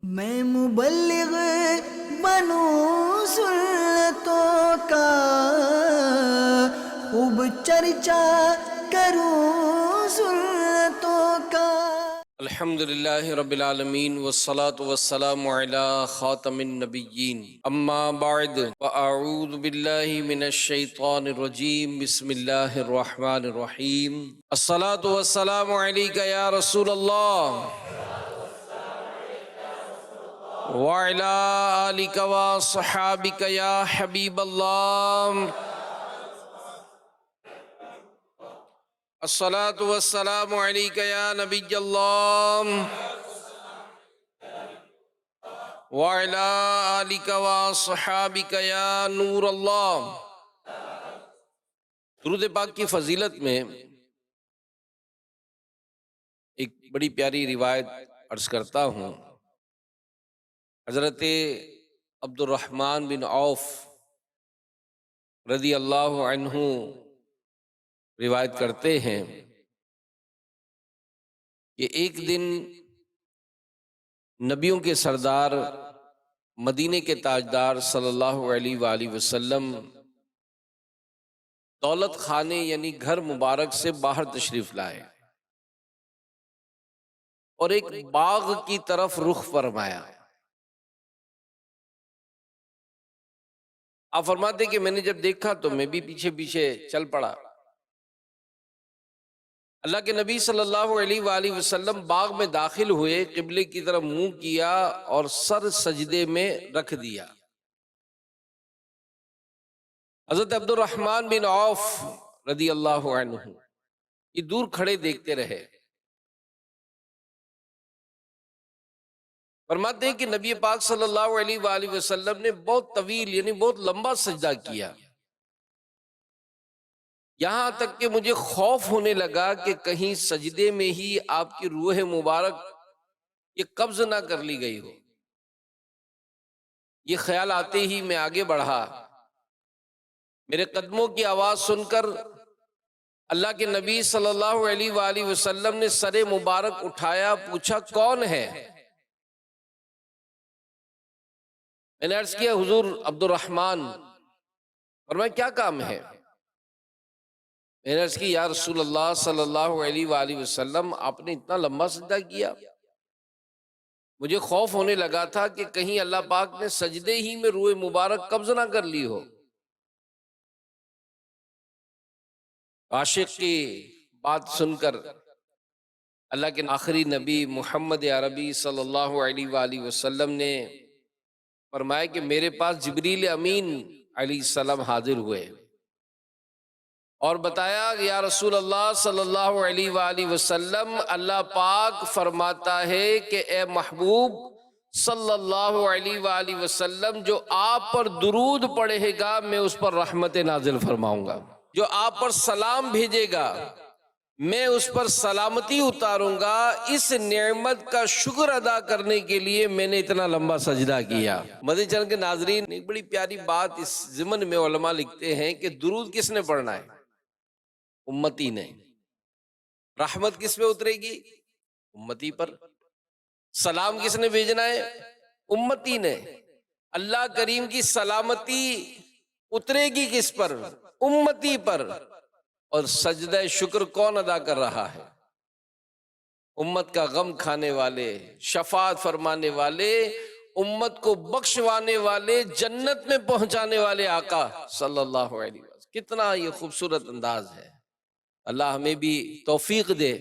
میں مبلغ بنوں سنتوں کا، خوب چرچا کروں سنتوں کا۔ الحمدللہ رب العالمین والصلاة والسلام علی خاتم النبیین، اما بعد فاعوذ باللہ من الشیطان الرجیم، بسم اللہ الرحمن الرحیم۔ الصلاة والسلام علیک یا رسول اللہ وعلی آلک وصحابک یا حبیب اللہ۔ الصلاة والسلام علیک یا نبی اللہ وعلی آلک وصحابک یا نور اللہ۔ درود پاک کی فضیلت میں ایک بڑی پیاری روایت عرض کرتا ہوں۔ حضرت عبد الرحمن بن عوف رضی اللہ عنہ روایت کرتے ہیں کہ ایک دن نبیوں کے سردار مدینے کے تاجدار صلی اللہ علیہ وآلہ وسلم دولت خانے یعنی گھر مبارک سے باہر تشریف لائے اور ایک باغ کی طرف رخ فرمایا۔ آپ فرماتے کہ میں نے جب دیکھا تو میں بھی پیچھے پیچھے چل پڑا۔ اللہ کے نبی صلی اللہ علیہ وآلہ وسلم باغ میں داخل ہوئے، قبلے کی طرف منہ کیا اور سر سجدے میں رکھ دیا۔ حضرت عبد الرحمن بن عوف رضی اللہ عنہ یہ دور کھڑے دیکھتے رہے۔ فرماتے ہیں کہ نبی پاک صلی اللہ علیہ وآلہ وسلم نے بہت طویل یعنی بہت لمبا سجدہ کیا، یہاں تک کہ مجھے خوف ہونے لگا کہ کہیں سجدے میں ہی آپ کی روح مبارک یہ قبض نہ کر لی گئی ہو۔ یہ خیال آتے ہی میں آگے بڑھا۔ میرے قدموں کی آواز سن کر اللہ کے نبی صلی اللہ علیہ وآلہ وسلم نے سر مبارک اٹھایا، پوچھا کون ہے؟ میں نے عرض کیا حضور عبد الرحمن۔ فرمایا کیا کام ہے؟ میں نے عرض کی یا رسول اللہ صلی اللہ علیہ وآلہ وسلم آپ نے اتنا لمبا سجدہ کیا، مجھے خوف ہونے لگا تھا کہ کہیں اللہ پاک نے سجدے ہی میں روح مبارک قبض نہ کر لی ہو۔ عاشق کی بات سن کر اللہ کے آخری نبی محمد عربی صلی اللہ علیہ وآلہ وسلم نے فرمایا کہ میرے پاس جبریل امین علیہ السلام حاضر ہوئے اور بتایا کہ یا رسول اللہ صلی اللہ علیہ وآلہ وسلم اللہ پاک فرماتا ہے کہ اے محبوب صلی اللہ علیہ وآلہ وسلم جو آپ پر درود پڑھے گا میں اس پر رحمت نازل فرماؤں گا، جو آپ پر سلام بھیجے گا میں اس پر سلامتی اتاروں گا۔ اس نعمت کا شکر ادا کرنے کے لیے میں نے اتنا لمبا سجدہ کیا۔ مدنی چینل کے ناظرین، ایک بڑی پیاری بات اس ضمن میں علماء لکھتے ہیں کہ درود کس نے پڑھنا ہے؟ امتی نے۔ رحمت کس پہ اترے گی؟ امتی پر۔ سلام کس نے بھیجنا ہے؟ امتی نے۔ اللہ کریم کی سلامتی اترے گی کس پر؟ امتی پر۔ اور سجدہ شکر کون ادا کر رہا ہے؟ امت کا غم کھانے والے، شفاعت فرمانے والے، امت کو بخشوانے والے، جنت میں پہنچانے والے آقا صلی اللہ علیہ وسلم۔ کتنا یہ خوبصورت انداز ہے۔ اللہ ہمیں بھی توفیق دے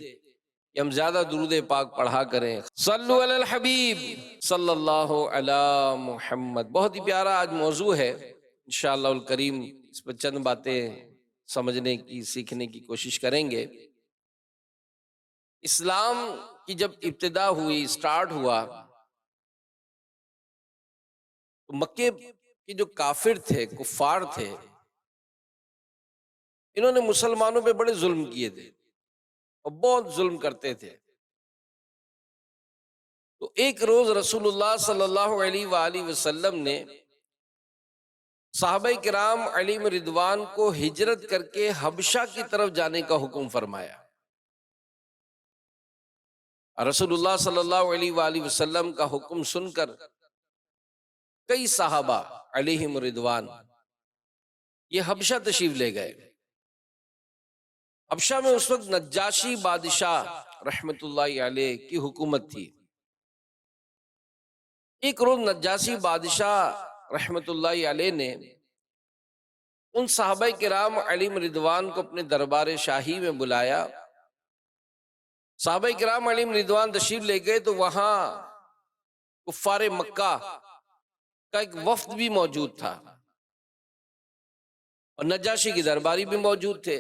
کہ ہم زیادہ درود پاک پڑھا کریں۔ صلو علی الحبیب صلی اللہ علی محمد۔ بہت ہی پیارا آج موضوع ہے، انشاءاللہ الکریم اس پر چند باتیں سمجھنے کی سیکھنے کی کوشش کریں گے۔ اسلام کی جب ابتدا ہوئی، سٹارٹ ہوا، تو مکے کے جو کافر تھے، کفار تھے، انہوں نے مسلمانوں پہ بڑے ظلم کیے تھے اور بہت ظلم کرتے تھے۔ تو ایک روز رسول اللہ صلی اللہ علیہ وآلہ وسلم نے صحابہ کرام علیہم رضوان کو ہجرت کر کے حبشہ کی طرف جانے کا حکم فرمایا۔ رسول اللہ صلی اللہ علیہ وآلہ وسلم کا حکم سن کر کئی صحابہ علیہم رضوان یہ حبشہ تشریف لے گئے۔ حبشہ میں اس وقت نجاشی بادشاہ رحمت اللہ علیہ کی حکومت تھی۔ ایک روز نجاشی بادشاہ رحمت اللہ علیہ نے ان صحابہ کرام علیہم رضوان کو اپنے دربار شاہی میں بلایا۔ صحابہ کرام علیہم رضوان تشریف لے گئے تو وہاں کفار مکہ کا ایک وفد بھی موجود تھا اور نجاشی کی درباری بھی موجود تھے۔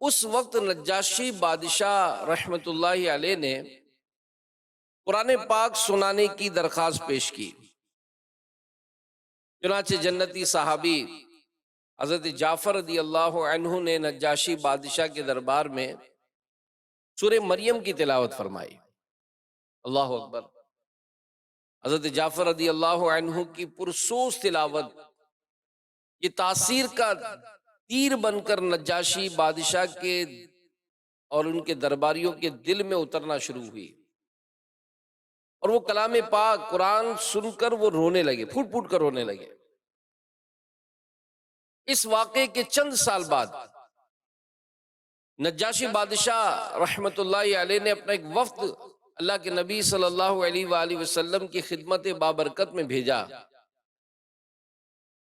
اس وقت نجاشی بادشاہ رحمت اللہ علیہ نے قرآن پاک سنانے کی درخواست پیش کی۔ چنانچہ جنتی صحابی حضرت جعفر رضی اللہ عنہ نے نجاشی بادشاہ کے دربار میں سورہ مریم کی تلاوت فرمائی۔ اللہ اکبر۔ حضرت جعفر رضی اللہ عنہ کی پرسوز تلاوت یہ تاثیر کا تیر بن کر نجاشی بادشاہ کے اور ان کے درباریوں کے دل میں اترنا شروع ہوئی، اور وہ کلام پاک قرآن سن کر وہ رونے لگے، پھوٹ پھوٹ کر رونے لگے۔ اس واقعے کے چند سال بعد نجاشی بادشاہ رحمت اللہ علیہ نے اپنا ایک وفد اللہ کے نبی صلی اللہ علیہ وآلہ وسلم کی خدمت بابرکت میں بھیجا۔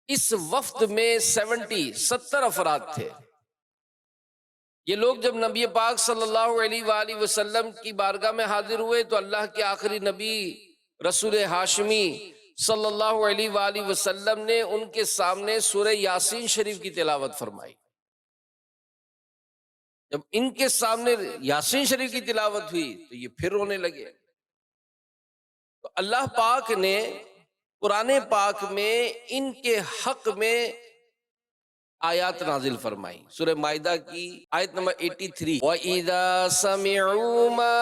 اس وفد میں 70 افراد تھے۔ یہ لوگ جب نبی پاک صلی اللہ علیہ وآلہ وسلم کی بارگاہ میں حاضر ہوئے تو اللہ کے آخری نبی رسول ہاشمی صلی اللہ علیہ وآلہ وسلم نے ان کے سامنے سورہ یاسین شریف کی تلاوت فرمائی۔ جب ان کے سامنے یاسین شریف کی تلاوت ہوئی تو یہ پھر رونے لگے۔ تو اللہ پاک نے قرآن پاک میں ان کے حق میں آیات نازل فرمائی۔ سورہ مائدہ کی آیت نمبر 83، وَإِذَا سَمِعُوا مَا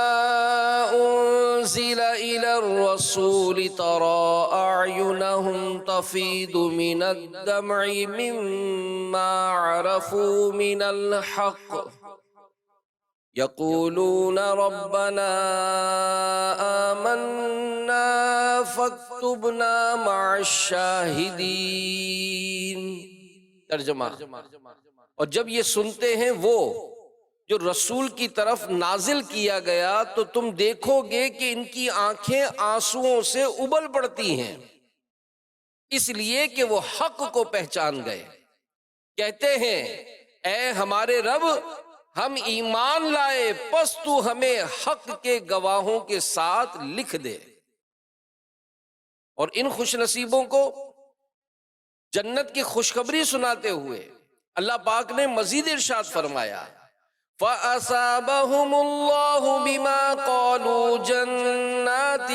أُنزِلَ إِلَى الرَّسُولِ تَرَىٰ أَعْيُنَهُمْ تَفِيضُ مِنَ الدَّمْعِ مِمَّا عَرَفُوا مِنَ الْحَقِّ يَقُولُونَ رَبَّنَا آمَنَّا فَاكْتُبْنَا مَعَ الشَّاهِدِينَ۔ ترجمہ، اور جب یہ سنتے ہیں وہ جو رسول کی طرف نازل کیا گیا تو تم دیکھو گے کہ ان کی آنکھیں آنسوؤں سے ابل پڑتی ہیں، اس لیے کہ وہ حق کو پہچان گئے۔ کہتے ہیں اے ہمارے رب، ہم ایمان لائے، پس تو ہمیں حق کے گواہوں کے ساتھ لکھ دے۔ اور ان خوش نصیبوں کو جنت کی خوشخبری سناتے ہوئے اللہ پاک نے مزید ارشاد فرمایا، فَأَصَابَهُمُ اللَّهُ بِمَا قَالُوا جَنَّاتٍ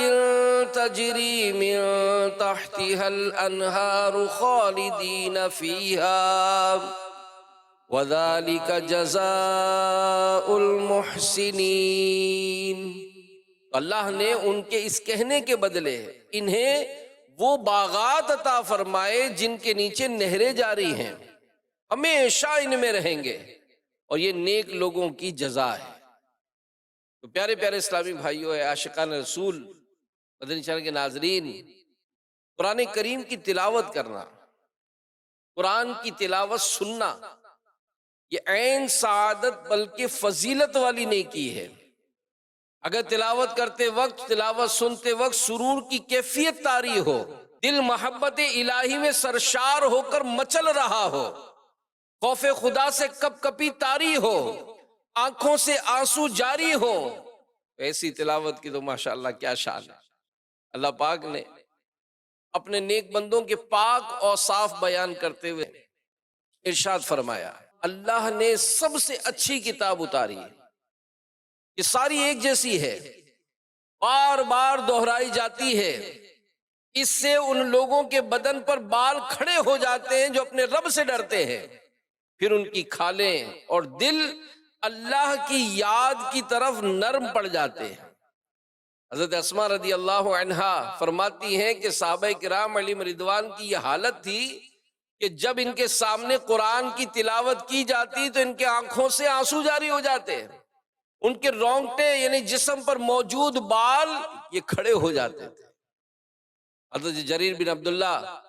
تَجْرِي مِن تَحْتِهَا الْأَنْهَارُ خَالِدِينَ فِيهَا وَذَلِكَ جَزَاءُ الْمُحْسِنِينَ۔ اللہ نے ان کے اس کہنے کے بدلے انہیں وہ باغات عطا فرمائے جن کے نیچے نہریں جاری ہیں، ہمیشہ ان میں رہیں گے، اور یہ نیک لوگوں کی جزا ہے۔ تو پیارے پیارے اسلامی بھائیوں، عاشقان رسول، مدنی چینل کے ناظرین، قرآن کریم کی تلاوت کرنا، قرآن کی تلاوت سننا، یہ عین سعادت بلکہ فضیلت والی نیکی ہے۔ اگر تلاوت کرتے وقت، تلاوت سنتے وقت سرور کی کیفیت طاری ہو، دل محبت الہی میں سرشار ہو کر مچل رہا ہو، خوف خدا سے کپ کپی طاری ہو، آنکھوں سے آنسو جاری ہو، ایسی تلاوت کی تو ماشاءاللہ کیا شان ہے۔ اللہ پاک نے اپنے نیک بندوں کے پاک اور صاف بیان کرتے ہوئے ارشاد فرمایا، اللہ نے سب سے اچھی کتاب اتاری ہے، یہ ساری ایک جیسی ہے، بار بار دہرائی جاتی ہے، اس سے ان لوگوں کے بدن پر بال کھڑے ہو جاتے ہیں جو اپنے رب سے ڈرتے ہیں، پھر ان کی کھالیں اور دل اللہ کی یاد کی طرف نرم پڑ جاتے ہیں۔ حضرت اسماء رضی اللہ عنہا فرماتی ہیں کہ صحابہ کرام علیہم رضوان کی یہ حالت تھی کہ جب ان کے سامنے قرآن کی تلاوت کی جاتی تو ان کے آنکھوں سے آنسو جاری ہو جاتے ہیں، ان کے رونگٹے یعنی جسم پر موجود بال یہ کھڑے ہو جاتے تھے۔ حضرت جریر بن عبداللہ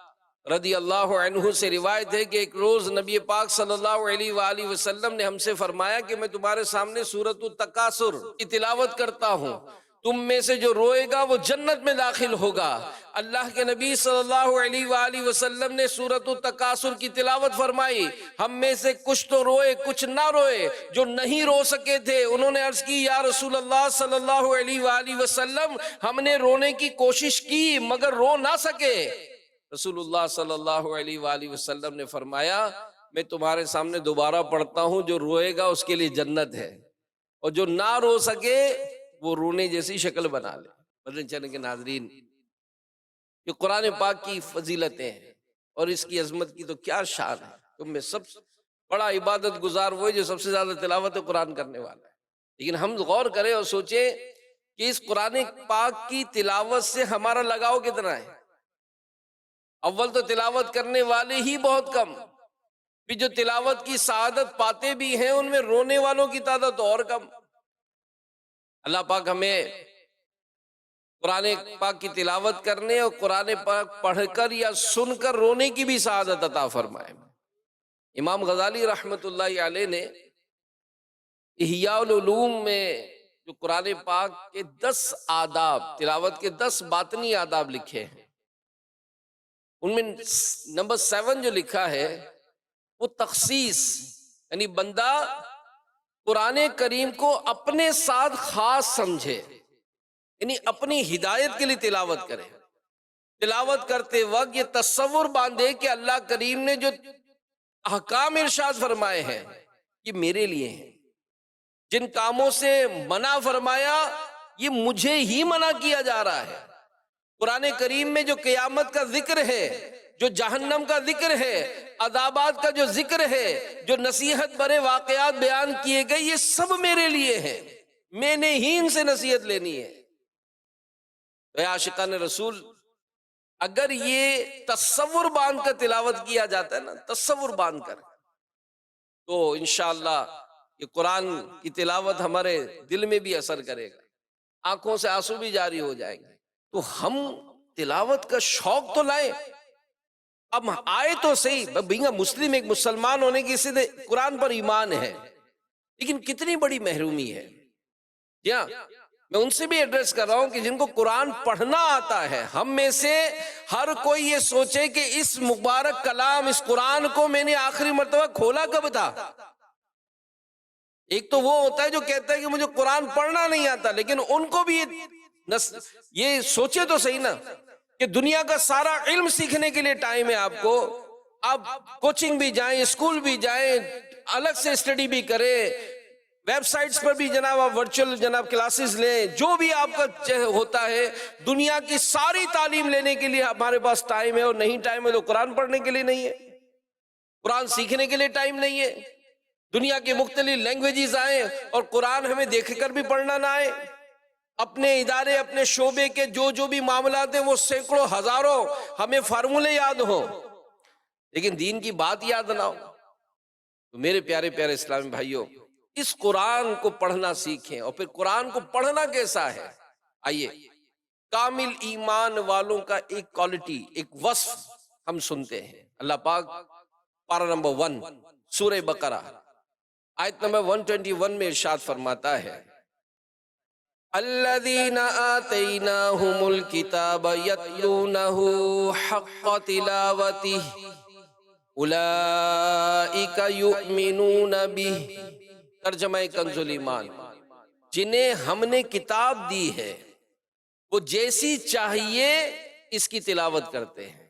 رضی اللہ عنہ سے روایت ہے کہ ایک روز نبی پاک صلی اللہ علیہ وآلہ وسلم نے ہم سے فرمایا کہ میں تمہارے سامنے سورۃ التکاثر کی تلاوت کرتا ہوں، تم میں سے جو روئے گا وہ جنت میں داخل ہوگا۔ اللہ کے نبی صلی اللہ علیہ وآلہ وسلم نے سورۃ التکاثر کی تلاوت فرمائی، ہم میں سے کچھ تو روئے کچھ نہ روئے، جو نہیں رو سکے تھے انہوں نے عرض کی یا رسول اللہ صلی اللہ علیہ وآلہ وسلم ہم نے رونے کی کوشش کی مگر رو نہ سکے۔ رسول اللہ صلی اللہ علیہ وآلہ وسلم نے فرمایا میں تمہارے سامنے دوبارہ پڑھتا ہوں، جو روئے گا اس کے لیے جنت ہے، اور جو نہ رو سکے وہ رونے جیسی شکل بنا لے۔ بدن چلنے کے ناظرین، یہ قرآن پاک کی فضیلتیں ہیں اور اس کی عظمت کی تو کیا شان ہے۔ تم میں سب بڑا عبادت گزار وہ ہے جو سب سے زیادہ تلاوت قرآن کرنے والا ہے، لیکن ہم غور کریں اور سوچیں کہ اس قرآن پاک کی تلاوت سے ہمارا لگاؤ کتنا ہے۔ اول تو تلاوت کرنے والے ہی بہت کم، پھر جو تلاوت کی سعادت پاتے بھی ہیں ان میں رونے والوں کی تعداد اور کم۔ اللہ پاک ہمیں قرآن پاک کی تلاوت کرنے اور قرآن پاک پڑھ کر یا سن کر رونے کی بھی سعادت عطا فرمائے۔ امام غزالی رحمت اللہ علیہ نے احیاء العلوم میں جو قرآن پاک کے 10 آداب، تلاوت کے 10 باطنی آداب لکھے ہیں، ان میں نمبر 7 جو لکھا ہے وہ تخصیص، یعنی بندہ قرآن کریم کو اپنے ساتھ خاص سمجھے، یعنی اپنی ہدایت کے لیے تلاوت کرے۔ تلاوت کرتے وقت یہ تصور باندھے کہ اللہ کریم نے جو احکام ارشاد فرمائے ہیں یہ میرے لیے ہیں، جن کاموں سے منع فرمایا یہ مجھے ہی منع کیا جا رہا ہے۔ قرآن کریم میں جو قیامت کا ذکر ہے، جو جہنم کا ذکر ہے، عذابات کا جو ذکر ہے، جو نصیحت برے واقعات بیان کیے گئے، یہ سب میرے لیے ہیں، میں نے ہی ان سے نصیحت لینی ہے۔ اے عاشقان رسول، اگر یہ تصور باندھ کر تلاوت کیا جاتا ہے نا، تصور باندھ کر، تو انشاءاللہ یہ قرآن کی تلاوت ہمارے دل میں بھی اثر کرے گا، آنکھوں سے آنسو بھی جاری ہو جائیں گے۔ تو ہم تلاوت کا شوق تو لائیں، اب آئے تو صحیح، بھینگا مسلم ایک مسلمان ہونے کی صرف قرآن پر ایمان ہے، لیکن کتنی بڑی محرومی ہے۔ جی ہاں، میں ان سے بھی ایڈریس کر رہا ہوں کہ جن کو قرآن پڑھنا آتا ہے، ہم میں سے ہر کوئی یہ سوچے کہ اس مبارک کلام، اس قرآن کو میں نے آخری مرتبہ کھولا کب تھا۔ ایک تو وہ ہوتا ہے جو کہتا ہے کہ مجھے قرآن پڑھنا نہیں آتا، لیکن ان کو بھی یہ سوچے تو صحیح نا کہ دنیا کا سارا علم سیکھنے کے لیے ٹائم ہے آپ کو، آپ کوچنگ بھی جائیں، اسکول بھی جائیں، الگ سے اسٹڈی بھی کریں، ویب سائٹس پر بھی جناب آپ ورچوئل جناب کلاسز لیں، جو بھی آپ کا ہوتا ہے، دنیا کی ساری تعلیم لینے کے لیے ہمارے پاس ٹائم ہے، اور نہیں ٹائم ہے تو قرآن پڑھنے کے لیے نہیں ہے، قرآن سیکھنے کے لیے ٹائم نہیں ہے۔ دنیا کے مختلف لینگویجز آئیں اور قرآن ہمیں دیکھ کر بھی پڑھنا نہ آئے، اپنے ادارے اپنے شعبے کے جو بھی معاملات ہیں وہ سینکڑوں ہزاروں ہمیں فارمولے یاد ہوں، لیکن دین کی بات یاد نہ ہو۔ تو میرے پیارے پیارے اسلامی بھائیوں، اس قرآن کو پڑھنا سیکھیں۔ اور پھر قرآن کو پڑھنا کیسا ہے؟ آئیے کامل ایمان والوں کا ایک کوالٹی، ایک وصف ہم سنتے ہیں۔ اللہ پاک پارہ نمبر 1 سورہ بقرہ آیت نمبر 121 میں ارشاد فرماتا ہے، الذین آتیناہم الکتاب یتلونہ حق تلاوتہ اولئک یؤمنون بہ۔ ترجمہ کنز الایمان، جنہیں ہم نے کتاب دی ہے وہ جیسی چاہیے اس کی تلاوت کرتے ہیں،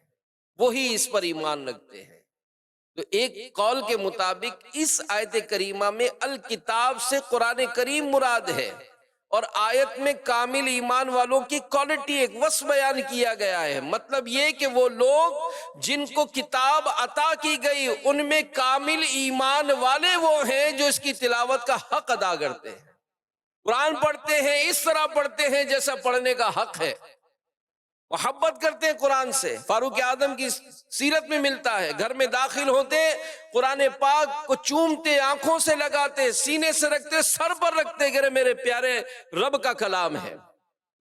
وہی اس پر ایمان رکھتے ہیں۔ تو ایک قول کے مطابق اس آیت کریمہ میں الکتاب سے قرآن کریم مراد ہے، اور آیت میں کامل ایمان والوں کی کوالٹی، ایک وصف بیان کیا گیا ہے۔ مطلب یہ کہ وہ لوگ جن کو کتاب عطا کی گئی ان میں کامل ایمان والے وہ ہیں جو اس کی تلاوت کا حق ادا کرتے ہیں، قرآن پڑھتے ہیں اس طرح پڑھتے ہیں جیسا پڑھنے کا حق ہے۔ محبت کرتے ہیں قرآن سے، فاروق اعظم کی سیرت میں ملتا ہے، گھر میں داخل ہوتے قرآن پاک کو چومتے، آنکھوں سے لگاتے، سینے سے رکھتے، سر پر رکھتے کہ میرے پیارے رب کا کلام ہے،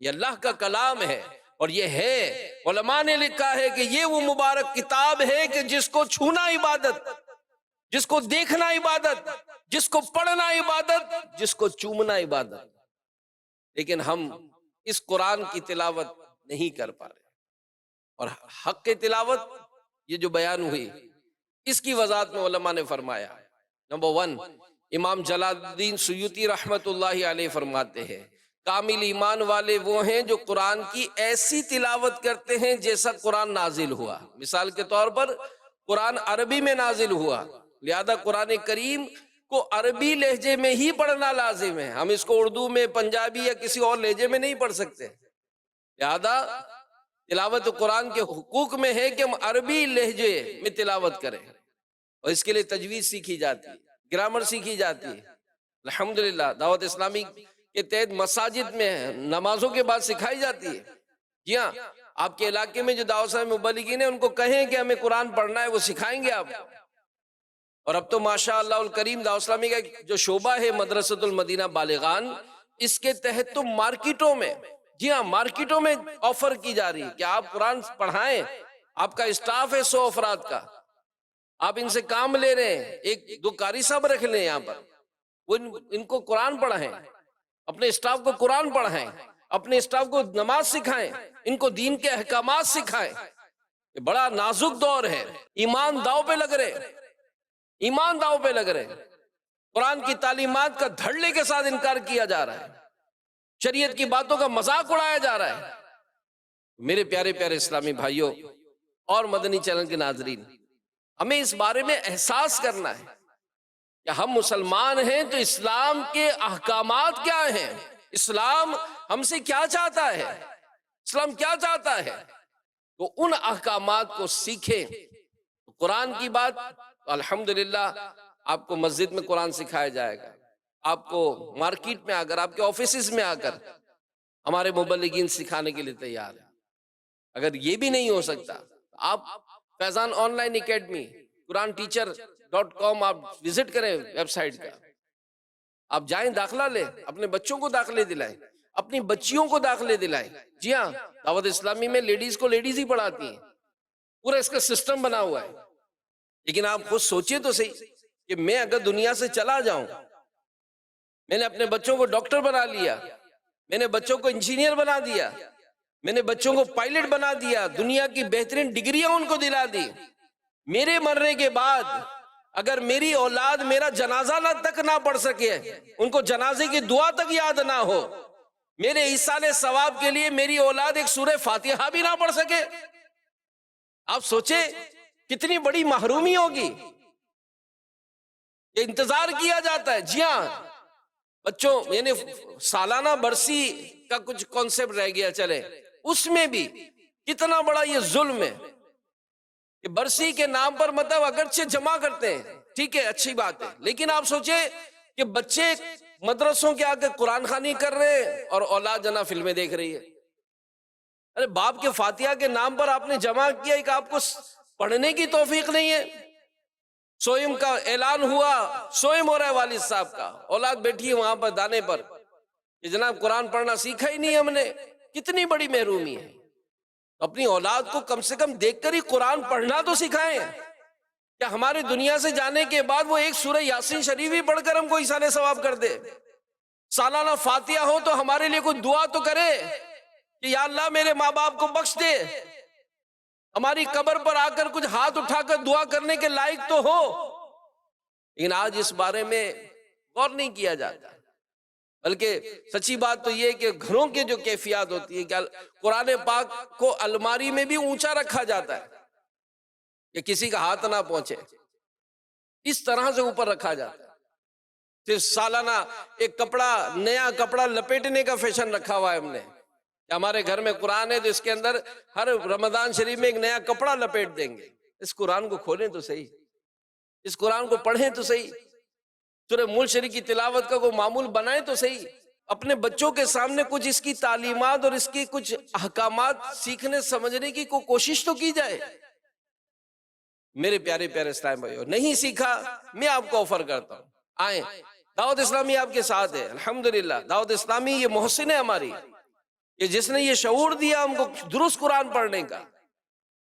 یہ اللہ کا کلام ہے۔ اور یہ ہے، علماء نے لکھا ہے کہ یہ وہ مبارک کتاب ہے کہ جس کو چھونا عبادت، جس کو دیکھنا عبادت، جس کو پڑھنا عبادت، جس کو چومنا عبادت، لیکن ہم اس قرآن کی تلاوت نہیں کر پا رہے۔ اور حق کی تلاوت یہ جو بیان ہوئی، اس کی وضاحت میں علماء نے فرمایا، نمبر 1، امام جلال الدین سیوطی رحمت اللہ علیہ فرماتے ہیں کامل ایمان والے وہ ہیں جو قرآن کی ایسی تلاوت کرتے ہیں جیسا قرآن نازل ہوا۔ مثال کے طور پر قرآن عربی میں نازل ہوا، لہذا قرآن کریم کو عربی لہجے میں ہی پڑھنا لازم ہے، ہم اس کو اردو میں، پنجابی یا کسی اور لہجے میں نہیں پڑھ سکتے۔ لہذا تلاوت قرآن کے حقوق میں ہے کہ ہم عربی لہجے میں تلاوت کریں، اور اس کے لیے تجوید سیکھی جاتی ہے، گرامر سیکھی جاتی ہے۔ الحمدللہ دعوت اسلامی کے تحت مساجد میں نمازوں کے بعد سکھائی جاتی ہے۔ جی ہاں، آپ کے علاقے میں جو دعوت اسلامی مبلغین ہیں ان کو کہیں کہ ہمیں قرآن پڑھنا ہے، وہ سکھائیں گے آپ۔ اور اب تو ماشاء اللہ الکریم دعوت اسلامی کا جو شعبہ ہے مدرسۃ المدینہ بالغان، اس کے تحت تو مارکیٹوں میں، جی ہاں مارکیٹوں میں آفر کی جا رہی ہے کہ آپ قرآن پڑھائیں، آپ کا اسٹاف ہے 100 افراد کا، آپ ان سے کام لے رہے ہیں، 1-2 قاری صاحب رکھ لیں یہاں پر، وہ ان کو قرآن پڑھائیں، اپنے اسٹاف کو قرآن پڑھائیں، اپنے اسٹاف کو نماز سکھائیں، ان کو دین کے احکامات سکھائیں۔ یہ بڑا نازک دور ہے، ایمان داؤ پہ لگ رہے، ایمان داؤ پہ لگ رہے، قرآن کی تعلیمات کا دھڑلے کے ساتھ انکار کیا جا رہا ہے، شریعت کی باتوں کا مذاق اڑایا جا رہا ہے۔ میرے پیارے پیارے اسلامی بھائیوں اور مدنی چینل کے ناظرین، ہمیں اس بارے میں احساس کرنا ہے کہ ہم مسلمان ہیں تو اسلام کے احکامات کیا ہیں، اسلام ہم سے کیا چاہتا ہے، اسلام کیا چاہتا ہے، تو ان احکامات کو سیکھیں۔ قرآن کی بات الحمدللہ آپ کو مسجد میں قرآن سکھایا جائے گا، آپ کو مارکیٹ میں آ کر، آپ کے آفیسز میں آ کر ہمارے مبلغین سکھانے کے لیے تیار ہیں۔ اگر یہ بھی نہیں ہو سکتا، آپ فیضان آن لائن اکیڈمی QuranTeacher.com آپ وزٹ کریں ویب سائٹ کا، آپ جائیں، داخلہ لیں، اپنے بچوں کو داخلے دلائیں، اپنی بچیوں کو داخلے دلائیں۔ جی ہاں، دعوت اسلامی میں لیڈیز کو لیڈیز ہی پڑھاتی ہیں، پورا اس کا سسٹم بنا ہوا ہے۔ لیکن آپ خود سوچئے تو صحیح کہ میں اگر دنیا سے چلا جاؤں، میں نے اپنے بچوں کو ڈاکٹر بنا لیا، میں نے بچوں کو انجینئر بنا دیا، میں نے بچوں کو پائلٹ بنا دیا، دنیا کی بہترین ڈگریاں ان کو دلا دی، میرے مرنے کے بعد اگر میری اولاد میرا جنازہ تک نہ پڑھ سکے، ان کو جنازے کی دعا تک یاد نہ ہو، میرے ایصال ثواب کے لیے میری اولاد ایک سورہ فاتحہ بھی نہ پڑھ سکے، آپ سوچیں کتنی بڑی محرومی ہوگی۔ یہ انتظار کیا جاتا ہے، جی ہاں بچوں، یعنی سالانہ برسی کا کچھ کانسیپٹ رہ گیا، چلے اس میں بھی کتنا بڑا یہ ظلم ہے کہ برسی کے نام پر مطلب اگرچہ جمع کرتے ہیں، ٹھیک ہے اچھی بات ہے، لیکن آپ سوچیں کہ بچے مدرسوں کے آگے قرآن خوانی کر رہے ہیں اور اولاد جنا فلمیں دیکھ رہی ہے۔ ارے باپ کے فاتحہ کے نام پر آپ نے جمع کیا، ایک آپ کو پڑھنے کی توفیق نہیں ہے۔ سوئم کا اعلان ہوا، سوئم ہو رہا ہے والد صاحب کا، اولاد بیٹھی ہے وہاں پر دانے پر کہ جناب قرآن پڑھنا سیکھا ہی نہیں ہم نے، کتنی بڑی محرومی ہے۔ اپنی اولاد کو کم سے کم دیکھ کر ہی قرآن پڑھنا تو سکھائیں، کیا ہمارے دنیا سے جانے کے بعد وہ ایک سورہ یاسین شریف ہی پڑھ کر ہم کو ایصال ثواب کر دے، سالانہ فاتحہ ہو تو ہمارے لیے کوئی دعا تو کرے کہ یا اللہ میرے ماں باپ کو بخش دے، ہماری قبر پر آ کر کچھ ہاتھ اٹھا کر دعا کرنے کے لائق تو ہو۔ لیکن آج اس بارے میں غور نہیں کیا جاتا، بلکہ سچی بات تو یہ کہ گھروں کے جو کیفیات ہوتی ہے کہ قرآن پاک کو الماری میں بھی اونچا رکھا جاتا ہے کہ کسی کا ہاتھ نہ پہنچے، اس طرح سے اوپر رکھا جاتا ہے۔ صرف سالانہ ایک کپڑا، نیا کپڑا لپیٹنے کا فیشن رکھا ہوا ہے ہم نے کہ ہمارے گھر میں قرآن ہے تو اس کے اندر ہر رمضان شریف میں ایک نیا کپڑا لپیٹ دیں گے۔ اس قرآن کو کھولیں تو صحیح، اس قرآن کو پڑھیں تو صحیح، سورہ ملک شریف کی تلاوت کا کوئی معمول بنائیں تو صحیح۔ اپنے بچوں کے سامنے کچھ اس کی تعلیمات اور اس کی کچھ احکامات سیکھنے سمجھنے کی کوئی کوشش تو کی جائے۔ میرے پیارے پیارے اسلام بھائیو، نہیں سیکھا، میں آپ کو آفر کرتا ہوں، آئیں، دعوت اسلامی آپ کے ساتھ ہے، الحمدللہ۔ دعوت اسلامی یہ محسن ہے ہماری، کہ جس نے یہ شعور دیا ہم کو درست قرآن پڑھنے کا۔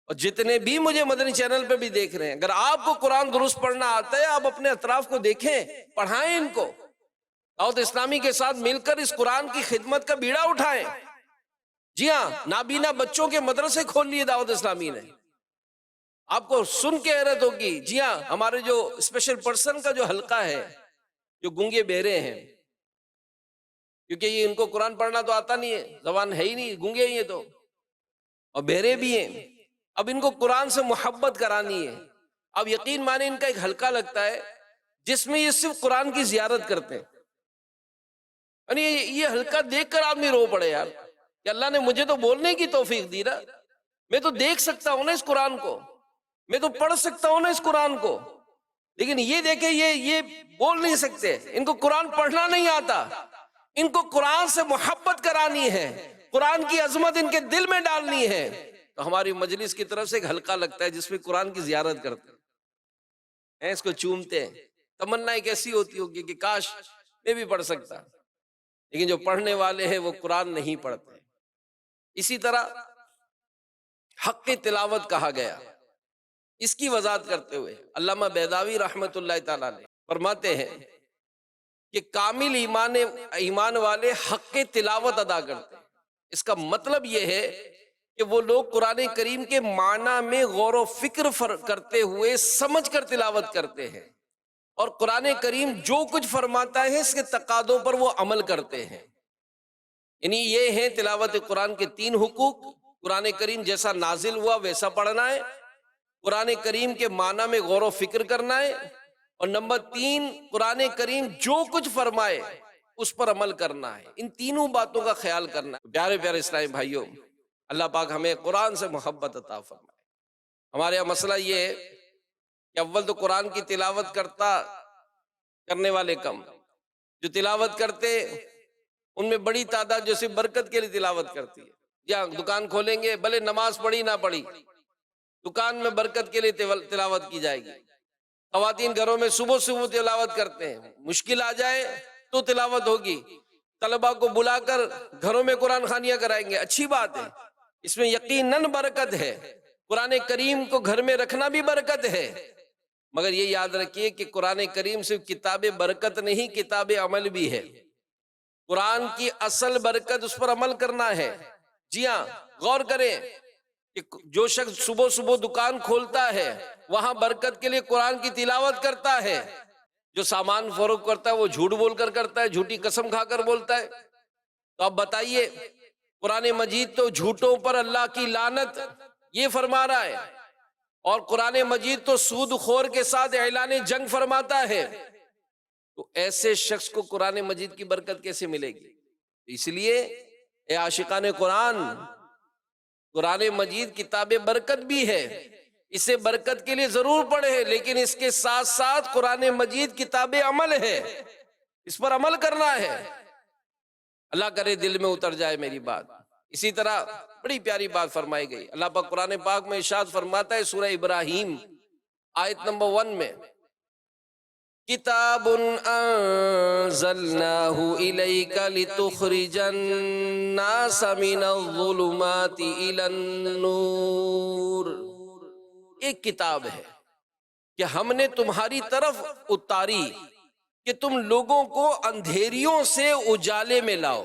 اور جتنے بھی مجھے مدنی چینل پہ بھی دیکھ رہے ہیں، اگر آپ کو قرآن درست پڑھنا آتا ہے، آپ اپنے اطراف کو دیکھیں، پڑھائیں ان کو، دعوت اسلامی کے ساتھ مل کر اس قرآن کی خدمت کا بیڑا اٹھائیں۔ جی ہاں، نابینا بچوں کے مدرسے کھول لیے دعوت اسلامی نے۔ آپ کو سن کے حیرت ہوگی، جی ہاں، ہمارے جو اسپیشل پرسن کا جو حلقہ ہے، جو گونگے بہرے ہیں، کیونکہ یہ ان کو قرآن پڑھنا تو آتا نہیں ہے، زبان ہے ہی نہیں، گونگے ہی ہیں تو، اور بہرے بھی ہیں۔ اب ان کو قرآن سے محبت کرانی ہے۔ اب یقین مانے ان کا ایک حلقہ لگتا ہے جس میں یہ صرف قرآن کی زیارت کرتے ہیں۔ یعنی یہ حلقہ دیکھ کر آدمی رو پڑے یار، کہ اللہ نے مجھے تو بولنے کی توفیق دی نا، میں تو دیکھ سکتا ہوں نا اس قرآن کو، میں تو پڑھ سکتا ہوں نا اس قرآن کو، لیکن یہ دیکھیں یہ بول نہیں سکتے، ان کو قرآن پڑھنا نہیں آتا، ان کو قرآن سے محبت کرانی ہے، قرآن کی عظمت ان کے دل میں ڈالنی ہے۔ تو ہماری مجلس کی طرف سے ایک حلقہ لگتا ہے جس میں قرآن کی زیارت کرتے ہیں، اس کو چومتے ہیں۔ تمنا ایک ایسی ہوتی ہوگی کہ کاش میں بھی پڑھ سکتا، لیکن جو پڑھنے والے ہیں وہ قرآن نہیں پڑھتے۔ اسی طرح حق کی تلاوت کہا گیا، اس کی وضاحت کرتے ہوئے علامہ بیضاوی رحمۃ اللہ تعالی علیہ فرماتے ہیں کہ کامل ایمان والے حق کی تلاوت ادا کرتے ہیں۔ اس کا مطلب یہ ہے کہ وہ لوگ قرآن کریم کے معنی میں غور و فکر کرتے ہوئے سمجھ کر تلاوت کرتے ہیں، اور قرآن کریم جو کچھ فرماتا ہے اس کے تقاضوں پر وہ عمل کرتے ہیں۔ یعنی یہ ہیں تلاوت قرآن کے 3 حقوق: قرآن کریم جیسا نازل ہوا ویسا پڑھنا ہے، قرآن کریم کے معنی میں غور و فکر کرنا ہے، اور نمبر 3 قرآن کریم جو کچھ فرمائے اس پر عمل کرنا ہے۔ ان تینوں باتوں کا خیال کرنا ہے۔ پیارے پیارے اسلامی بھائیوں، اللہ پاک ہمیں قرآن سے محبت عطا فرمائے۔ ہمارے یہاں مسئلہ یہ ہے کہ اول تو قرآن کی تلاوت کرنے والے کم، جو تلاوت کرتے ان میں بڑی تعداد جو صرف برکت کے لیے تلاوت کرتی ہے۔ یا دکان کھولیں گے، بھلے نماز پڑھی نہ پڑھی، دکان میں برکت کے لیے تلاوت کی جائے گی۔ خواتین گھروں میں صبح صبح تلاوت کرتے ہیں، مشکل آ جائے تو تلاوت ہوگی۔ طلباء کو بلا کر گھروں میں قرآن خوانیاں کرائیں گے، اچھی بات ہے، اس میں یقیناً برکت ہے۔ قرآن کریم کو گھر میں رکھنا بھی برکت ہے، مگر یہ یاد رکھیے کہ قرآن کریم صرف کتاب برکت نہیں، کتاب عمل بھی ہے۔ قرآن کی اصل برکت اس پر عمل کرنا ہے۔ جی ہاں، غور کریں کہ جو شخص صبح صبح دکان کھولتا ہے وہاں برکت کے لیے قرآن کی تلاوت کرتا ہے، جو سامان فروخت کرتا ہے وہ جھوٹ بول کر کرتا ہے، جھوٹی قسم کھا کر بولتا ہے۔ تو اب بتائیے، قرآن مجید تو جھوٹوں پر اللہ کی لعنت یہ فرما رہا ہے، اور قرآن مجید تو سود خور کے ساتھ اعلان جنگ فرماتا ہے، تو ایسے شخص کو قرآن مجید کی برکت کیسے ملے گی؟ اس لیے اے عاشقان قرآن، قرآن مجید کتاب برکت بھی ہے، اسے برکت کے لیے ضرور پڑھے، لیکن اس کے ساتھ ساتھ قرآن مجید کتاب عمل ہے، اس پر عمل کرنا ہے۔ اللہ کرے دل میں اتر جائے میری بات۔ اسی طرح بڑی پیاری بات فرمائی گئی، اللہ پاک قرآن پاک میں ارشاد فرماتا ہے سورہ ابراہیم آیت نمبر 1 میں، کتاب انزلناہ الیک لتخرج الناس من الظلمات الی النور۔ ایک کتاب ہے کہ ہم نے تمہاری طرف اتاری کہ تم لوگوں کو اندھیریوں سے اجالے میں لاؤ۔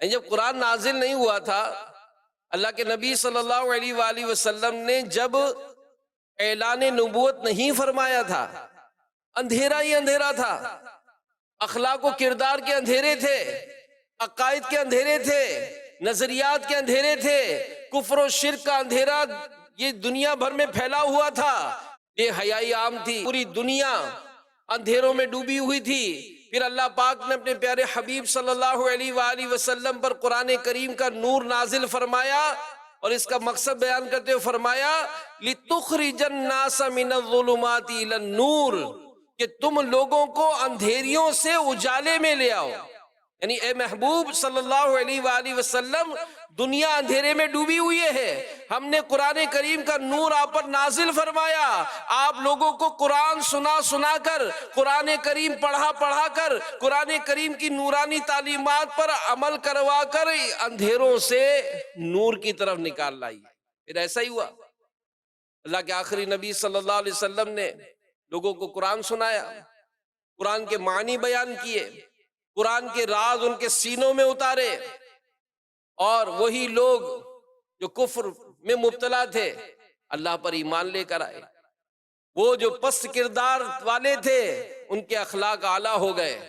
جب قرآن نازل نہیں ہوا تھا، اللہ کے نبی صلی اللہ علیہ وآلہ وسلم نے جب اعلان نبوت نہیں فرمایا تھا، اندھیرا ہی اندھیرا تھا، اخلاق و کردار کے اندھیرے تھے، عقائد کے اندھیرے تھے، نظریات کے اندھیرے تھے، کفر و شرک کا اندھیرا یہ دنیا بھر میں پھیلا ہوا تھا، بے حیائی عام تھی، پوری دنیا اندھیروں میں ڈوبی ہوئی تھی۔ پھر اللہ پاک نے اپنے پیارے حبیب صلی اللہ علیہ وآلہ وسلم پر قرآن کریم کا نور نازل فرمایا، اور اس کا مقصد بیان کرتے ہوئے فرمایا لِتُخْرِجَ النَّاسَ مِنَ الظُّلُمَاتِ إِلَى النُّورِ، کہ تم لوگوں کو اندھیریوں سے اجالے میں لے آؤ۔ یعنی اے محبوب صلی اللہ علیہ وآلہ وسلم، دنیا اندھیرے میں ڈوبی ہوئی ہے، ہم نے قرآن کریم کا نور آپ پر نازل فرمایا، آپ لوگوں کو قرآن سنا سنا کر، قرآن کریم پڑھا پڑھا کر، قرآن کریم کی نورانی تعلیمات پر عمل کروا کر اندھیروں سے نور کی طرف نکال لائی۔ پھر ایسا ہی ہوا، اللہ کے آخری نبی صلی اللہ علیہ وسلم نے لوگوں کو قرآن سنایا، قرآن کے معنی بیان کیے، قرآن کے راز ان کے سینوں میں اتارے، اور وہی لوگ جو کفر میں مبتلا تھے اللہ پر ایمان لے کر آئے، وہ جو پست کردار والے تھے ان کے اخلاق اعلیٰ ہو گئے،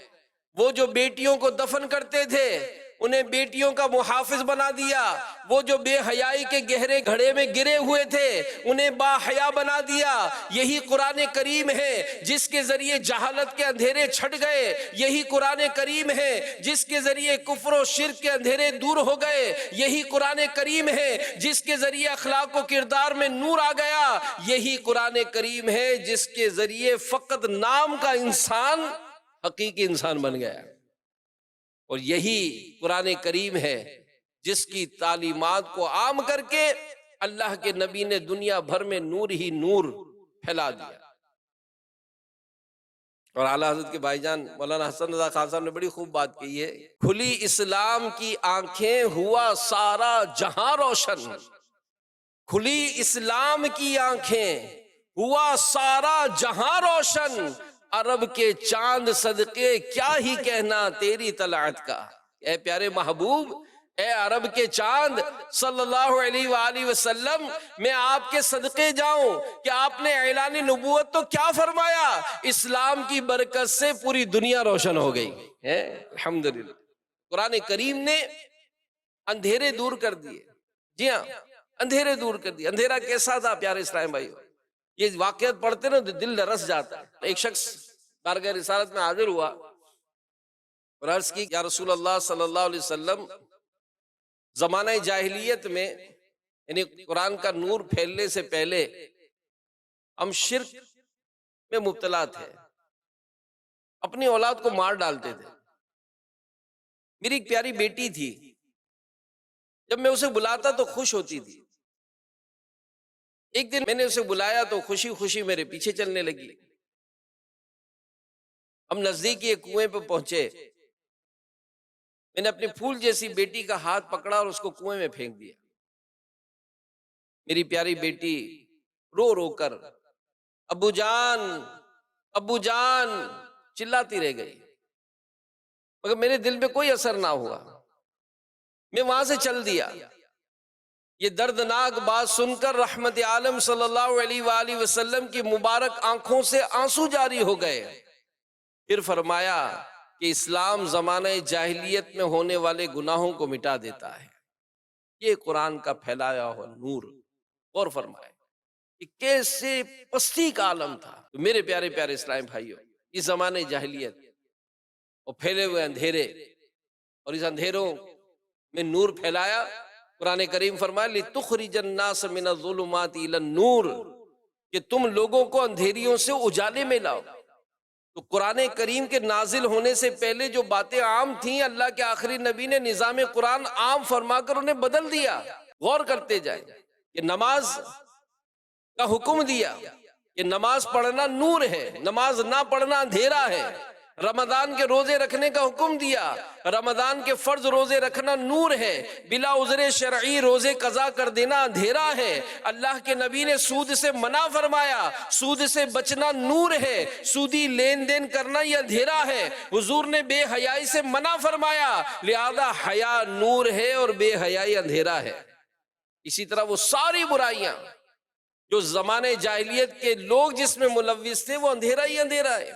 وہ جو بیٹیوں کو دفن کرتے تھے انہیں بیٹیوں کا محافظ بنا دیا، وہ جو بے حیائی کے گہرے گھڑے میں گرے ہوئے تھے انہیں با حیا بنا دیا۔ یہی قرآن کریم ہے جس کے ذریعے جہالت کے اندھیرے چھٹ گئے، یہی قرآن کریم ہے جس کے ذریعے کفر و شرک کے اندھیرے دور ہو گئے، یہی قرآن کریم ہے جس کے ذریعے اخلاق و کردار میں نور آ گیا، یہی قرآن کریم ہے جس کے ذریعے فقط نام کا انسان حقیقی انسان بن گیا، اور یہی قرآن کریم ہے جس کی تعلیمات کو عام کر کے اللہ کے نبی نے دنیا بھر میں نور ہی نور پھیلا دیا۔ اور اعلیٰ حضرت کے بھائی جان مولانا حسن رضا خان صاحب نے بڑی خوب بات کہی ہے، کھلی اسلام کی آنکھیں ہوا سارا جہاں روشن، کھلی اسلام کی آنکھیں ہوا سارا جہاں روشن، عرب کے چاند صدقے کیا ہی کہنا تیری طلعت کا۔ اے پیارے محبوب، اے عرب کے چاند صلی اللہ علیہ وآلہ وسلم، میں آپ کے صدقے جاؤں کہ آپ نے اعلان نبوت تو کیا فرمایا، اسلام کی برکت سے پوری دنیا روشن ہو گئی ہے۔ الحمدللہ قرآن کریم نے اندھیرے دور کر دیے، جی ہاں اندھیرے دور کر دیے۔ اندھیرا کیسا تھا پیارے اسلام بھائیو؟ یہ واقعات پڑھتے نا دل لرز جاتا ہے۔ ایک شخص بارگاہ رسالت میں حاضر ہوا اور عرض کی، یا رسول اللہ صلی اللہ علیہ وسلم، زمانہ جاہلیت میں یعنی قرآن کا نور پھیلنے سے پہلے ہم شرک میں مبتلا تھے، اپنی اولاد کو مار ڈالتے تھے۔ میری ایک پیاری بیٹی تھی، جب میں اسے بلاتا تو خوش ہوتی تھی۔ ایک دن میں نے اسے بلایا تو خوشی خوشی میرے پیچھے چلنے لگی۔ ہم نزدیکی ایک کنویں پہ پہنچے، میں نے اپنی پھول جیسی بیٹی کا ہاتھ پکڑا اور اس کو کنویں میں پھینک دیا۔ میری پیاری بیٹی رو رو کر ابو جان ابو جان چلاتی رہ گئی، مگر میرے دل میں کوئی اثر نہ ہوا، میں وہاں سے چل دیا۔ یہ دردناک بات سن کر رحمت عالم صلی اللہ علیہ وآلہ وسلم کی مبارک آنکھوں سے آنسو جاری ہو گئے۔ پھر فرمایا کہ اسلام زمانہ جاہلیت میں ہونے والے گناہوں کو مٹا دیتا ہے، یہ قرآن کا پھیلایا ہوا نور۔ غور فرمائے کہ کیسے پستی کا عالم تھا۔ تو میرے پیارے پیارے اسلام بھائیوں، اس زمانے جاہلیت اور پھیلے ہوئے اندھیرے، اور اس اندھیروں میں نور پھیلایا۔ قرآن کریم فرمایا لِتُخْرِجَ النَّاسَ مِنَ الظُّلُمَاتِ إِلَى النُّورِ، کہ تم لوگوں کو اندھیریوں سے اجالے میں لاؤ۔ تو قرآن کریم کے نازل ہونے سے پہلے جو باتیں عام تھیں، اللہ کے آخری نبی نے نظام قرآن عام فرما کر انہیں بدل دیا۔ غور کرتے جائیں کہ نماز کا حکم دیا کہ نماز پڑھنا نور ہے، نماز نہ پڑھنا اندھیرا ہے۔ رمضان کے روزے رکھنے کا حکم دیا، رمضان کے فرض روزے رکھنا نور ہے، بلا عذر شرعی روزے قضا کر دینا اندھیرا ہے۔ اللہ کے نبی نے سود سے منع فرمایا، سود سے بچنا نور ہے، سودی لین دین کرنا یہ اندھیرا ہے۔ حضور نے بے حیائی سے منع فرمایا، لہذا حیا نور ہے اور بے حیائی اندھیرا ہے۔ اسی طرح وہ ساری برائیاں جو زمانے جاہلیت کے لوگ جس میں ملوث تھے، وہ اندھیرا ہی اندھیرا ہے،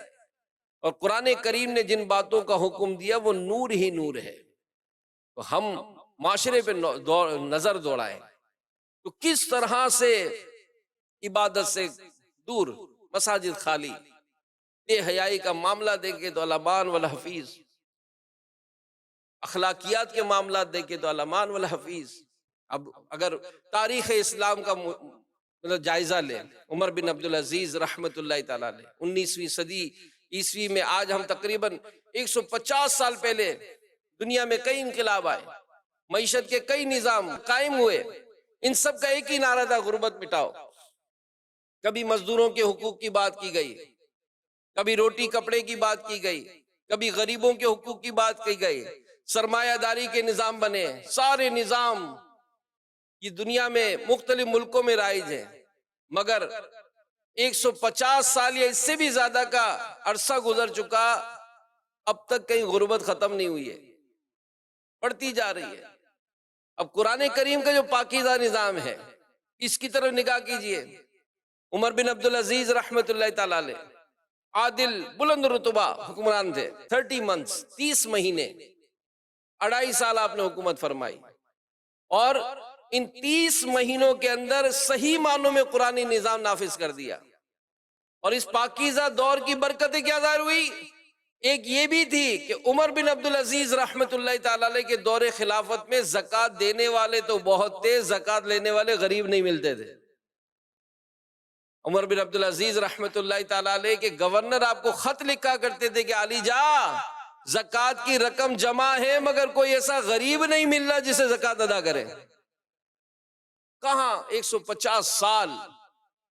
اور قرآن کریم نے جن باتوں کا حکم دیا وہ نور ہی نور ہے۔ تو ہم معاشرے پہ نظر دوڑائیں تو کس طرح سے عبادت سے دور، مساجد خالی، بے حیائی کا معاملہ دیکھے تو الامان والحفیظ، اخلاقیات کے معاملات دیکھے تو الامان والحفیظ۔ اب اگر تاریخ اسلام کا جائزہ لیں، عمر بن عبدالعزیز رحمت اللہ تعالیٰ علیہ 19ویں صدی عیسوی میں، آج ہم تقریباً 150 سال پہلے دنیا میں کئی انقلاب آئے، معیشت کے کئی نظام قائم ہوئے، ان سب کا ایک ہی نعرہ تھا، غربت مٹاؤ۔ کبھی مزدوروں کے حقوق کی بات کی گئی، کبھی روٹی کپڑے کی بات کی گئی، کبھی غریبوں کے حقوق کی بات کی گئی، سرمایہ داری کے نظام بنے، سارے نظام یہ دنیا میں مختلف ملکوں میں رائج ہیں، مگر 150 سال یا اس سے بھی زیادہ کا عرصہ گزر چکا، اب تک کہیں غربت ختم نہیں ہوئی ہے، بڑھتی جا رہی ہے۔ اب قرآن کریم کا جو پاکیزہ نظام ہے اس کی طرف نگاہ کیجئے۔ عمر بن عبدالعزیز رحمت اللہ تعالی علیہ عادل بلند رتبہ حکمران تھے، 30 months 30 مہینے 2.5 سال آپ نے حکومت فرمائی، اور ان 30 مہینوں کے اندر صحیح معنوں میں قرآنی نظام نافذ کر دیا۔ اور اس پاکیزہ دور کی برکتیں کیا ظاہر ہوئی؟ ایک یہ بھی تھی کہ عمر بن عبدالعزیز رحمت اللہ تعالی علیہ کے دور خلافت میں زکوٰۃ دینے والے تو بہت تھے، زکوٰۃ لینے والے غریب نہیں ملتے تھے۔ عمر بن عبدالعزیز رحمت اللہ تعالی علیہ کے گورنر آپ کو خط لکھا کرتے تھے کہ علی جا، زکوٰۃ کی رقم جمع ہے مگر کوئی ایسا غریب نہیں مل رہا جسے زکوٰۃ ادا کرے۔ کہاں 150 سال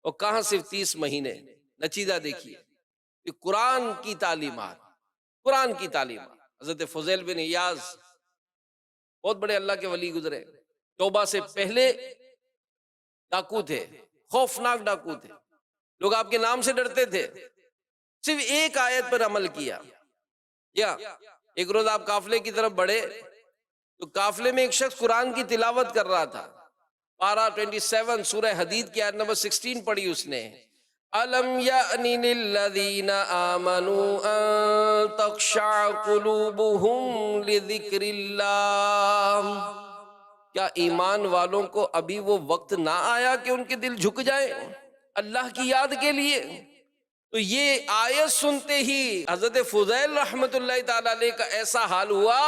اور کہاں صرف 30 مہینے۔ نتیجہ دیکھیے کہ قرآن کی تعلیمات، قرآن کی تعلیمات۔ حضرت فضیل بن ایاز بہت بڑے اللہ کے ولی گزرے، توبہ سے پہلے ڈاکو تھے، خوفناک ڈاکو تھے، لوگ آپ کے نام سے ڈرتے تھے، صرف ایک آیت پر عمل کیا۔ یا ایک روز آپ قافلے کی طرف بڑھے تو قافلے میں ایک شخص قرآن کی تلاوت کر رہا تھا، پارہ 27 سورہ حدید کی آیت نمبر 16 پڑھی اس نے، أَلَمْ يَأْنِ لِلَّذِينَ آمَنُوا أَن تَخْشَعَ قُلُوبُهُمْ لِذِكْرِ اللَّهِ، کیا ایمان والوں کو ابھی وہ وقت نہ آیا کہ ان کے دل جھک جائیں اللہ کی یاد کے لیے؟ تو یہ آیت سنتے ہی حضرت فضیل رحمت اللہ تعالی علیہ کا ایسا حال ہوا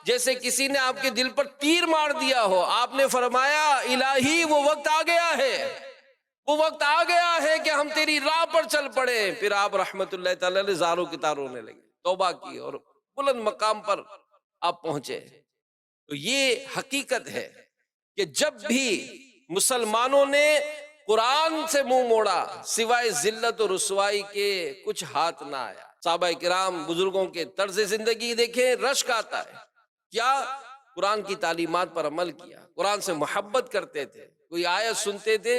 جیسے کسی نے آپ کے دل پر تیر مار دیا ہو۔ آپ نے فرمایا الہی وہ وقت آ گیا ہے، وہ وقت آ گیا ہے کہ ہم تیری راہ پر چل پڑے۔ پھر آپ رحمت اللہ تعالی علیہ زاروں کی تار رونے لگے، توبہ کی اور بلند مقام پر آپ پہنچے۔ تو یہ حقیقت ہے کہ جب بھی مسلمانوں نے قرآن سے منہ موڑا سوائے ذلت و رسوائی کے کچھ ہاتھ نہ آیا۔ صحابہ کرام بزرگوں کے طرز زندگی دیکھیں، رشک آتا ہے، کیا قرآن کی تعلیمات پر عمل کیا، قرآن سے محبت کرتے تھے، کوئی آیت سنتے تھے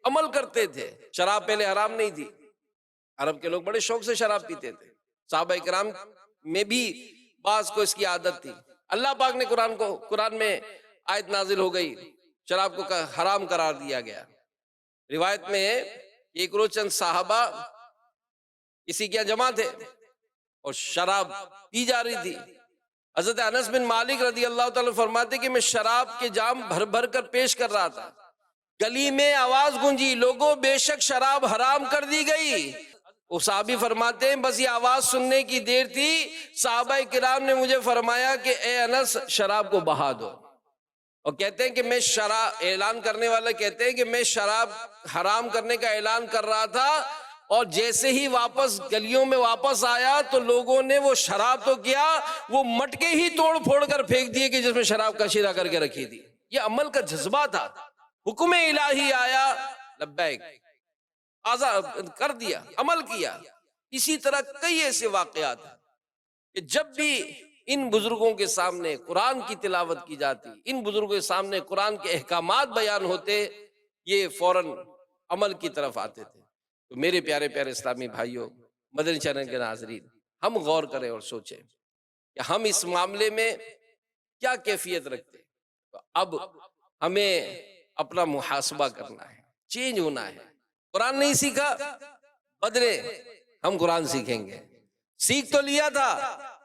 عمل کرتے تھے۔ شراب پہلے حرام نہیں تھی، عرب کے لوگ بڑے شوق سے شراب پیتے تھے، صحابہ کرام میں بھی بعض کو اس کی عادت تھی۔ اللہ پاک نے قرآن میں آیت نازل ہو گئی، شراب کو حرام قرار دیا گیا۔ روایت میں ایک روز چند صحابہ کسی کے یہاں جمع تھے اور شراب پی جا رہی تھی۔ حضرت انس بن مالک رضی اللہ تعالیٰ فرماتے کہ میں شراب کے جام بھر بھر کر پیش کر رہا تھا، گلی میں آواز گونجی، لوگوں بے شک شراب حرام کر دی گئی۔ وہ صحابی فرماتے ہیں بس یہ آواز سننے کی دیر تھی، صحابہ کرام نے مجھے فرمایا کہ اے انس شراب کو بہا دو، اور کہتے ہیں کہ میں اعلان کرنے والا کہتے ہیں کہ میں شراب حرام کرنے کا اعلان کر رہا تھا، اور جیسے ہی واپس گلیوں میں واپس آیا تو لوگوں نے وہ شراب تو کیا، وہ مٹکے ہی توڑ پھوڑ کر پھینک دیے کہ جس میں شراب کا شیرہ کر کے رکھی تھی۔ یہ عمل کا جذبہ تھا، حکم الہی آیا لبیک آزاد کر دیا، عمل کیا۔ اسی طرح کئی ایسے واقعات ہیں کہ جب بھی ان بزرگوں کے سامنے قرآن کی تلاوت کی جاتی، ان بزرگوں کے سامنے قرآن کے احکامات بیان ہوتے، یہ فوراً عمل کی طرف آتے تھے۔ تو میرے پیارے پیارے اسلامی بھائیوں، مدنی چینل کے ناظرین، ہم غور کریں اور سوچیں کہ ہم اس معاملے میں کیا کیفیت رکھتے ہیں۔ تو اب ہمیں اپنا محاسبہ کرنا ہے، چینج ہونا ہے۔ قرآن نہیں سیکھا، بدلے ہم قرآن سیکھیں گے۔ سیکھ تو لیا تھا،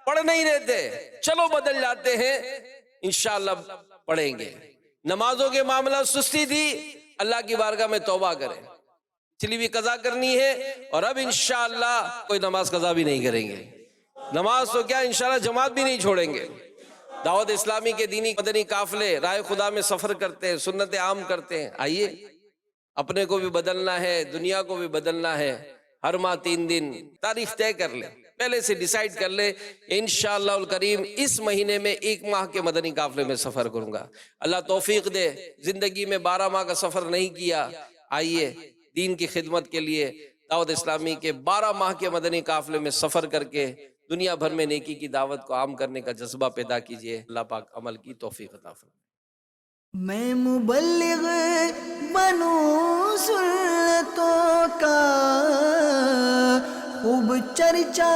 پڑھ نہیں رہتے، چلو بدل جاتے ہیں، انشاءاللہ پڑھیں گے۔ نمازوں کے معاملہ سستی تھی، اللہ کی بارگاہ میں توبہ کریں، چلی بھی قضا کرنی ہے، اور اب انشاءاللہ کوئی نماز قضا بھی نہیں کریں گے۔ نماز تو کیا انشاءاللہ جماعت بھی نہیں چھوڑیں گے۔ دعوت اسلامی کے دینی مدنی قافلے راہ خدا میں سفر کرتے ہیں، سنت عام کرتے ہیں۔ آئیے، اپنے کو بھی بدلنا ہے، دنیا کو بھی بدلنا ہے۔ ہر ماہ 3 دن تاریخ طے کر لیں، پہلے سے ڈیسائیڈ کر لے انشاءاللہ الکریم اس مہینے میں 1 ماہ کے مدنی قافلے میں سفر کروں گا. اللہ توفیق دے. زندگی میں 12 ماہ کا سفر نہیں کیا، آئیے دین کی خدمت کے لیے دعوت اسلامی کے 12 ماہ کے مدنی قافلے میں سفر کر کے دنیا بھر میں نیکی کی دعوت کو عام کرنے کا جذبہ پیدا کیجئے. اللہ پاک عمل کی توفیق عطا فرمائے. میں مبلغ بنوں سنتوں کا خوب چرچا